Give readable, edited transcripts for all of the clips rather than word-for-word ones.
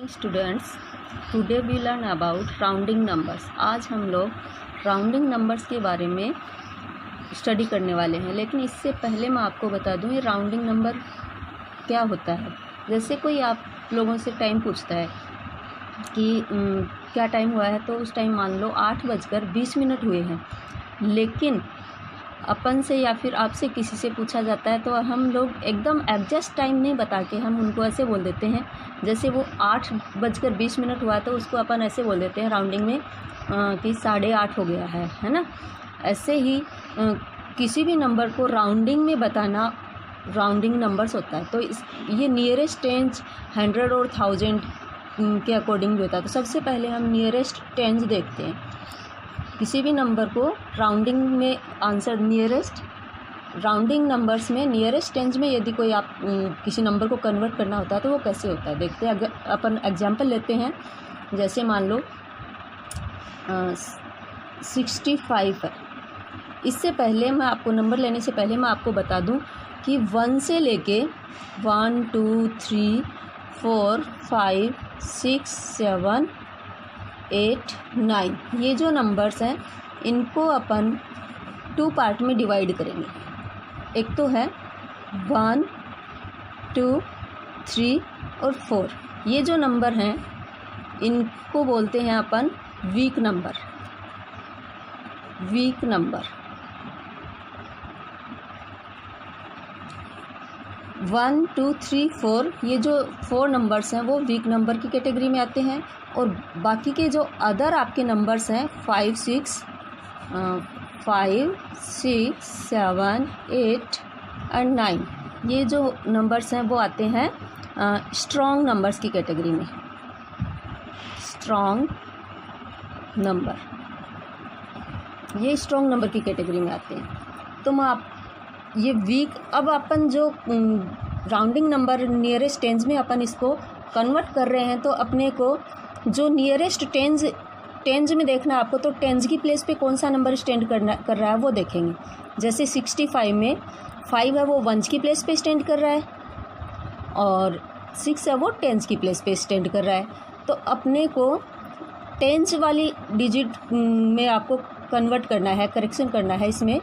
Students, today we learn about rounding numbers. आज हम लोग राउंडिंग नंबर्स के बारे में स्टडी करने वाले हैं। लेकिन इससे पहले मैं आपको बता दूं ये राउंडिंग नंबर क्या होता है। जैसे कोई आप लोगों से टाइम पूछता है कि क्या टाइम हुआ है, तो उस टाइम मान लो 8:20 हुए हैं, लेकिन अपन से या फिर आपसे किसी से पूछा जाता है तो हम लोग एकदम एग्जैक्ट टाइम नहीं बता के हम उनको ऐसे बोल देते हैं, जैसे वो 8:20 हुआ तो उसको अपन ऐसे बोल देते हैं राउंडिंग में कि 8:30 हो गया है ना। ऐसे ही किसी भी नंबर को राउंडिंग में बताना राउंडिंग नंबर्स होता है। तो ये नियरेस्ट टेंस 100 और 1000 के अकॉर्डिंग भी होता है। तो सबसे पहले हम नियरेस्ट टेंस देखते हैं। किसी भी नंबर को राउंडिंग में आंसर नियरेस्ट राउंडिंग नंबर्स में नियरेस्ट टेंस में यदि कोई आप किसी नंबर को कन्वर्ट करना होता है तो वो कैसे होता है देखते हैं। अगर अपन एग्जांपल लेते हैं, जैसे मान लो 65 है। इससे पहले मैं आपको नंबर लेने से पहले मैं आपको बता दूं कि 1 से लेके 1 2 3 4 5 6 7 8 9 ये जो नंबर्स हैं इनको अपन 2 पार्ट में डिवाइड करेंगे। एक तो है 1 2 3 और 4। ये जो नंबर हैं इनको बोलते हैं अपन वीक नंबर। 1 2 3 4 ये जो 4 नंबर्स हैं वो वीक नंबर की कैटेगरी में आते हैं। और बाकी के जो अदर आपके नंबर्स हैं 5 6 7 8 और 9 ये जो नंबर्स हैं वो आते हैं स्ट्रॉन्ग नंबर्स की कैटेगरी में। स्ट्रॉन्ग नंबर ये स्ट्रॉन्ग नंबर की कैटेगरी में आते हैं। तो मैं आप ये वीक अब अपन जो राउंडिंग नंबर नियरेस्ट टेंस में अपन इसको कन्वर्ट कर रहे हैं, तो अपने को जो नियरेस्ट टेंस में देखना आपको, तो टेंस की प्लेस पे कौन सा नंबर स्टैंड कर रहा है वो देखेंगे। जैसे 65 में 5 है वो 1 की प्लेस पे स्टैंड कर रहा है और 6 है वो 10 की प्लेस पे स्टैंड कर रहा है। तो अपने को टेंस वाली डिजिट में आपको कन्वर्ट करना है, करेक्शन करना है इसमें।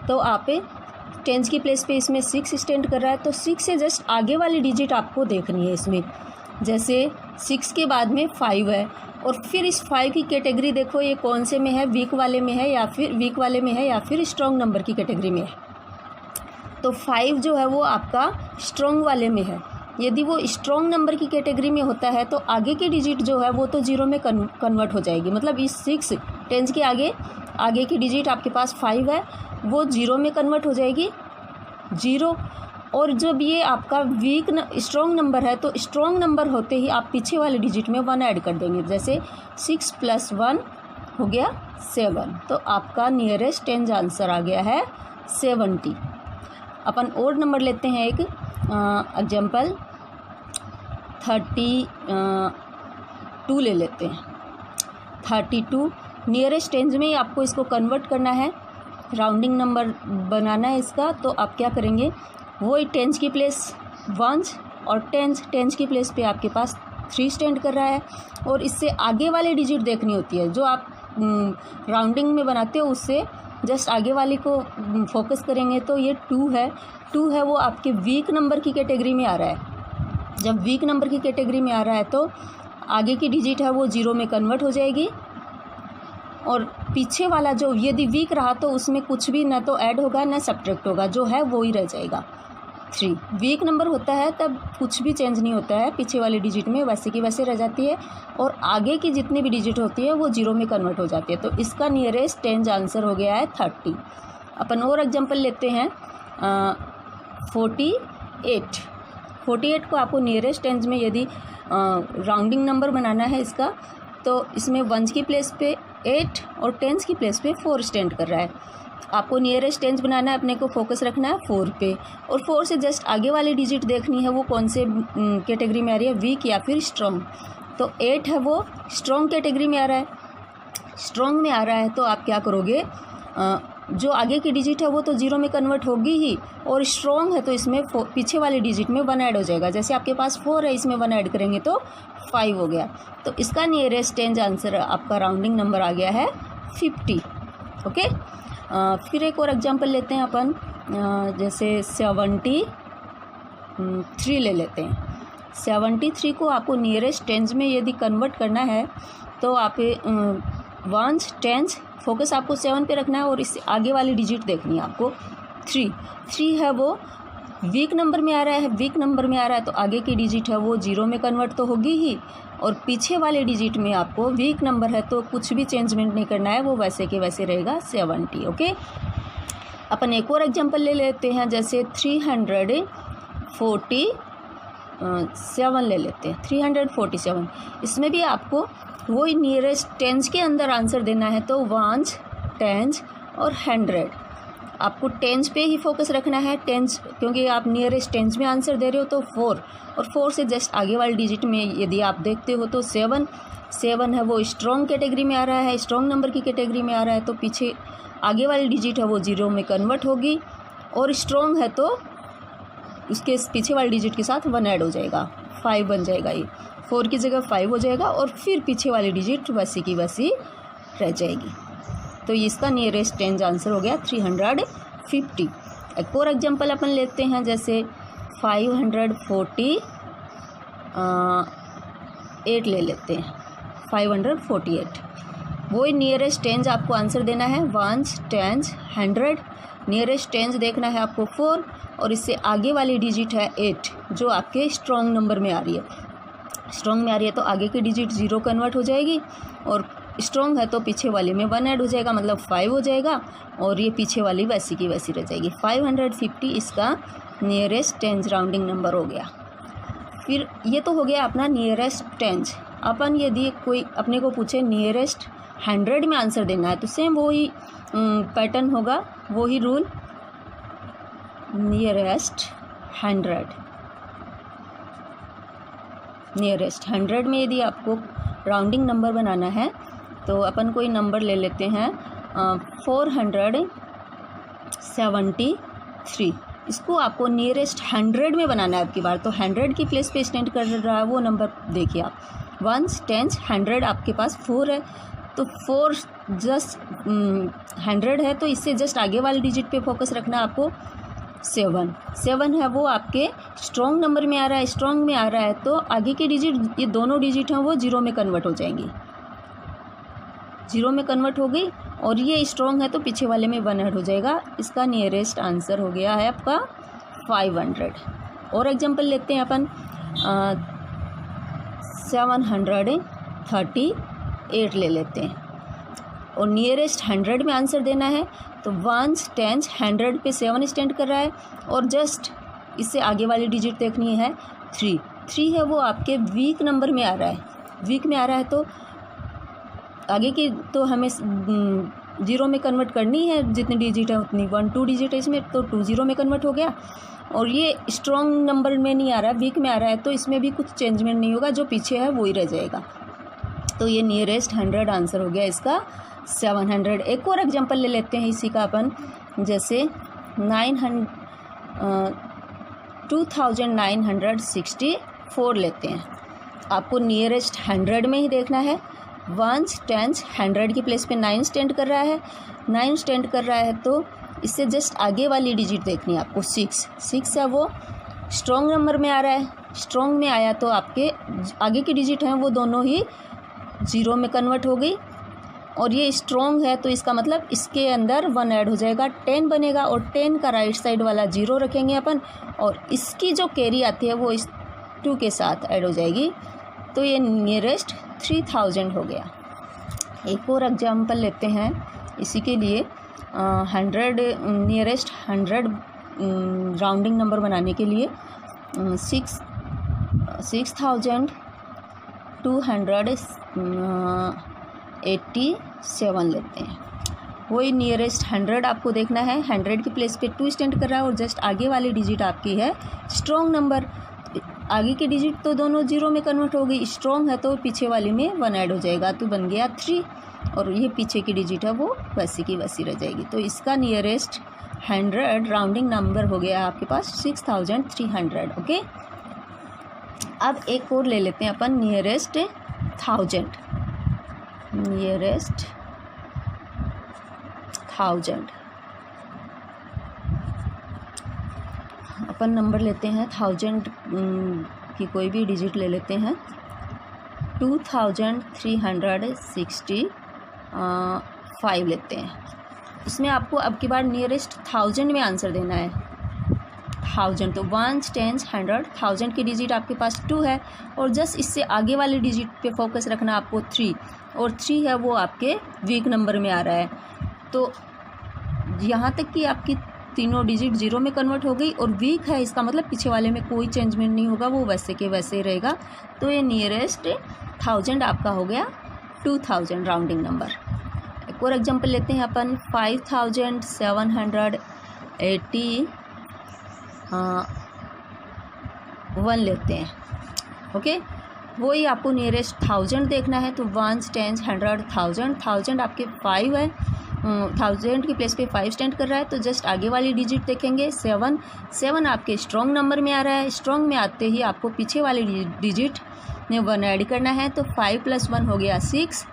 तो आप 10 की प्लेस पे इसमें 6 स्टैंड कर रहा है, तो 6 से जस्ट आगे वाली डिजिट आपको देखनी है इसमें। जैसे 6 के बाद में 5 है और फिर इस 5 की कैटेगरी देखो ये कौन से में है, वीक वाले में है या फिर स्ट्रॉन्ग नंबर की कैटेगरी में है। तो 5 जो है वो आपका स्ट्रॉन्ग वाले में है। यदि वो स्ट्रॉन्ग नंबर की कैटेगरी में होता है तो आगे की डिजिट जो है वो तो 0 में कन्वर्ट हो जाएगी। मतलब इस 6 10 के आगे की डिजिट आपके पास 5 है वो 0 में कन्वर्ट हो जाएगी 0। और जब ये आपका स्ट्रॉन्ग नंबर है तो स्ट्रॉन्ग नंबर होते ही आप पीछे वाले डिजिट में 1 ऐड कर देंगे। जैसे 6 + 1 हो गया 7। तो आपका नियरेस्ट टेंस आंसर आ गया है 70। अपन और नंबर लेते हैं एक एग्जाम्पल 32 ले लेते हैं। 32 नियरेस्ट टेंस में ही आपको इसको कन्वर्ट करना है, राउंडिंग नंबर बनाना है इसका। तो आप क्या करेंगे, वो 10 की प्लेस 1 और 10 की प्लेस पे आपके पास 3 स्टैंड कर रहा है। और इससे आगे वाली डिजिट देखनी होती है जो आप राउंडिंग में बनाते हो, उससे जस्ट आगे वाली को फोकस करेंगे। तो ये 2 है वो आपके वीक नंबर की कैटेगरी में आ रहा है। जब वीक नंबर की कैटेगरी में आ रहा है तो आगे की डिजिट है वो 0 में कन्वर्ट हो जाएगी और पीछे वाला जो यदि वीक रहा तो उसमें कुछ भी ना तो ऐड होगा ना सब्ट्रैक्ट होगा, जो है वो ही रह जाएगा 3। वीक नंबर होता है तब कुछ भी चेंज नहीं होता है, पीछे वाली डिजिट में वैसे की वैसे रह जाती है और आगे की जितनी भी डिजिट होती है वो 0 में कन्वर्ट हो जाती है। तो इसका नियरेस्ट टेंस आंसर हो गया है 30। अपन और एग्जांपल लेते हैं 48 को आपको नियरेस्ट टेंस में यदि राउंडिंग नंबर बनाना है इसका, तो इसमें 1 की प्लेस पे 8 और 10 की प्लेस पे 4 स्टैंड कर रहा है। आपको नियरेस्ट टेंस बनाना है, अपने को फोकस रखना है 4 पे और 4 से जस्ट आगे वाली डिजिट देखनी है वो कौन से कैटेगरी में आ रही है, वीक या फिर स्ट्रॉन्ग। तो 8 है वो स्ट्रॉन्ग कैटेगरी में आ रहा है। स्ट्रॉन्ग में आ रहा है तो आप क्या करोगे, जो आगे की डिजिट है वो तो 0 में कन्वर्ट होगी ही, और स्ट्रॉन्ग है तो इसमें पीछे वाले डिजिट में 1 ऐड हो जाएगा। जैसे आपके पास 4 है, इसमें 1 ऐड करेंगे तो 5 हो गया। तो इसका नियरेस्ट रेंज आंसर आपका राउंडिंग नंबर आ गया है 50। ओके, फिर एक और एग्जांपल लेते हैं अपन, जैसे 73 ले लेते हैं। 73 को आपको नियरेस्ट टेंस में यदि कन्वर्ट करना है तो आप वंस टेंस फोकस आपको 7 पे रखना है, और इससे आगे वाली डिजिट देखनी है आपको 3 है, वो वीक नंबर में आ रहा है। वीक नंबर में आ रहा है तो आगे की डिजिट है वो 0 में कन्वर्ट तो होगी ही, और पीछे वाले डिजिट में आपको वीक नंबर है तो कुछ भी चेंजमेंट नहीं करना है, वो वैसे के वैसे रहेगा 70। ओके, अपन एक और एग्जांपल ले लेते हैं, जैसे 347 ले लेते हैं। 347 इसमें भी आपको वही नियरेस्ट टेंस के अंदर आंसर देना है, तो वंस, टेंस और 100। आपको टेंस पे ही फोकस रखना है, टेंस क्योंकि आप नियरेस्ट टेंस में आंसर दे रहे हो तो 4, और 4 से जस्ट आगे वाली डिजिट में यदि आप देखते हो तो 7 है, वो स्ट्रॉन्ग कैटेगरी में आ रहा है, स्ट्रॉन्ग नंबर की कैटेगरी में आ रहा है, तो पीछे आगे वाली डिजिट है वो 0 में कन्वर्ट होगी, और स्ट्रॉन्ग है तो उसके पीछे वाली डिजिट के साथ 1 ऐड हो जाएगा, 5 बन जाएगा। ये 4 की जगह 5 हो जाएगा, और फिर पीछे वाली डिजिट वैसी की वैसी रह जाएगी। तो इसका नियरेस्ट टेंस आंसर हो गया 350। एक और एग्जांपल अपन लेते हैं, जैसे 548 ले लेते हैं। 548 वही नियरेस्ट टेंस आपको आंसर देना है, वंस, टेंस, 100। नियरेस्ट टेंस देखना है आपको 4, और इससे आगे वाली डिजिट है 8, जो आपके स्ट्रॉन्ग नंबर में आ रही है। स्ट्रॉन्ग में आ रही है तो आगे की डिजिट 0 कन्वर्ट हो जाएगी, और स्ट्रॉन्ग है तो पीछे वाले में 1 ऐड हो जाएगा, मतलब 5 हो जाएगा, और ये पीछे वाली वैसी की वैसी रह जाएगी। 550 इसका नियरेस्ट टेंस राउंडिंग नंबर हो गया। फिर ये तो हो गया अपना नियरेस्ट टेंस। अपन यदि कोई अपने को पूछे नियरेस्ट 100 में आंसर देना है तो सेम वही पैटर्न होगा, वही रूल, नियरेस्ट 100। नियरेस्ट 100 में यदि आपको राउंडिंग नंबर बनाना है तो अपन कोई नंबर ले लेते हैं 473। इसको आपको नियरेस्ट 100 में बनाना है आपकी बार, तो 100 की प्लेस पे स्टैंड कर रहा है वो नंबर देखिए आप, वंस, टेंस, 100। आपके पास 4 है तो 4 जस्ट 100 है तो इससे जस्ट आगे वाली डिजिट पे फोकस रखना है आपको। 7 है, वो आपके स्ट्रॉन्ग नंबर में आ रहा है, स्ट्रॉन्ग में आ रहा है तो आगे की डिजिट, ये दोनों डिजिट हैं वो 0 में कन्वर्ट हो जाएंगी, 0 में कन्वर्ट हो गई, और ये स्ट्रॉन्ग है तो पीछे वाले में 1 ऐड हो जाएगा। इसका नियरेस्ट आंसर हो गया है आपका 500। और एग्जांपल लेते हैं अपन 738 ले लेते हैं, और नियरेस्ट 100 में आंसर देना है तो वंस, टेंस, 100 पे 7 स्टैंड कर रहा है, और जस्ट इससे आगे वाली डिजिट देखनी है 3 है, वो आपके वीक नंबर में आ रहा है। वीक में आ रहा है तो आगे की तो हमें 0 में कन्वर्ट करनी है, जितनी डिजिट है उतनी, 1 2 डिजिट है इसमें तो 2 0 में कन्वर्ट हो गया, और ये स्ट्रॉन्ग नंबर में नहीं आ रहा है, वीक में आ रहा है तो इसमें भी कुछ चेंजमेंट नहीं होगा, जो पीछे है वही रह जाएगा। तो ये नियरेस्ट 100 आंसर हो गया इसका 700। एक और एग्जांपल ले लेते हैं इसी का अपन, जैसे 2964 लेते हैं। आपको नियरेस्ट 100 में ही देखना है, वंस, टेंस, 100 की प्लेस पे 9 स्टैंड कर रहा है, 9 स्टैंड कर रहा है तो इससे जस्ट आगे वाली डिजिट देखनी है आपको 6 है, वो स्ट्रॉन्ग नंबर में आ रहा है। स्ट्रॉन्ग में आया तो आपके आगे की डिजिट हैं वो दोनों ही 0 में कन्वर्ट हो गई, और ये स्ट्रॉन्ग है तो इसका मतलब इसके अंदर 1 ऐड हो जाएगा, 10 बनेगा, और 10 का राइट साइड वाला 0 रखेंगे अपन, और इसकी जो कैरी आती है वो इस 2 के साथ ऐड हो जाएगी, तो ये नियरेस्ट 3000 हो गया। एक और एग्जांपल लेते हैं इसी के लिए, 100 नियरेस्ट 100 राउंडिंग नंबर बनाने के लिए 6287 लेते हैं। वही नियरेस्ट 100 आपको देखना है, 100 की प्लेस पे 2 स्टैंड कर रहा है, और जस्ट आगे वाली डिजिट आपकी है स्ट्रॉन्ग नंबर, आगे की डिजिट तो दोनों जीरो में कन्वर्ट हो गई, स्ट्रॉन्ग है तो पीछे वाली में 1 ऐड हो जाएगा, तो बन गया 3, और ये पीछे की डिजिट है वो वैसी की वैसी रह जाएगी। तो इसका नियरेस्ट 100 राउंडिंग नंबर हो गया आपके पास 6300। ओके, अब एक और ले लेते हैं अपन, नियरेस्ट 1000। नियरेस्ट 1000 अपन नंबर लेते हैं 1000 की कोई भी डिजिट ले लेते हैं, 2365 लेते हैं। इसमें आपको अब की बार नियरेस्ट 1000 में आंसर देना है। 1000 तो 1 10 100, 1000 की डिजिट आपके पास 2 है, और जस्ट इससे आगे वाले डिजिट पे फोकस रखना आपको 3, और 3 है वो आपके वीक नंबर में आ रहा है। तो यहाँ तक कि आपकी तीनों डिजिट जीरो में कन्वर्ट हो गई, और वीक है इसका मतलब पीछे वाले में कोई चेंजमेंट नहीं होगा, वो वैसे के वैसे ही रहेगा। तो ये नियरेस्ट 1000 आपका हो गया 2000 राउंडिंग नंबर। एक और एग्जांपल लेते हैं अपन, 5781 लेते हैं। ओके, वही आपको नियरेस्ट 1000 देखना है, तो 1 10 100 1000, 1000 आपके 5 है, 1000 की प्लेस पे 5 स्टैंड कर रहा है, तो जस्ट आगे वाली डिजिट देखेंगे 7 आपके स्ट्रॉन्ग नंबर में आ रहा है। स्ट्रॉन्ग में आते ही आपको पीछे वाली डिजिट में 1 ऐड करना है, तो 5 + 1 हो गया 6,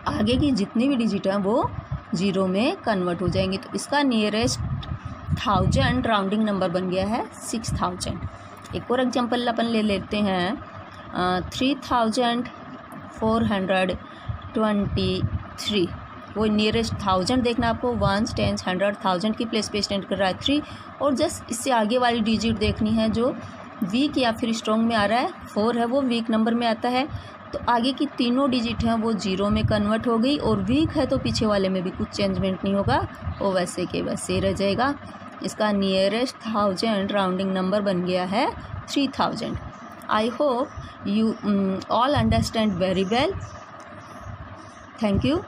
आगे की जितनी भी डिजिट हैं वो जीरो में कन्वर्ट हो जाएंगी। तो इसका नियरेस्ट 1000 राउंडिंग नंबर बन गया है 6000। एक और एग्जांपल अपन ले लेते हैं, 3423। वो नियरेस्ट 1000 देखना आपको, 1 10 100 1000 की प्लेस पे स्टैंड कर रहा है 3, और जस्ट इससे आगे वाली डिजिट देखनी है जो वीक या फिर स्ट्रॉन्ग में आ रहा है, 4 है वो वीक नंबर में आता है। तो आगे की तीनों डिजिट हैं वो जीरो में कन्वर्ट हो गई, और वीक है तो पीछे वाले में भी कुछ चेंजमेंट नहीं होगा, वो वैसे के वैसे रह जाएगा। इसका नियरेस्ट 1000 राउंडिंग नंबर बन गया है 3000। I hope you all understand very well. Thank you.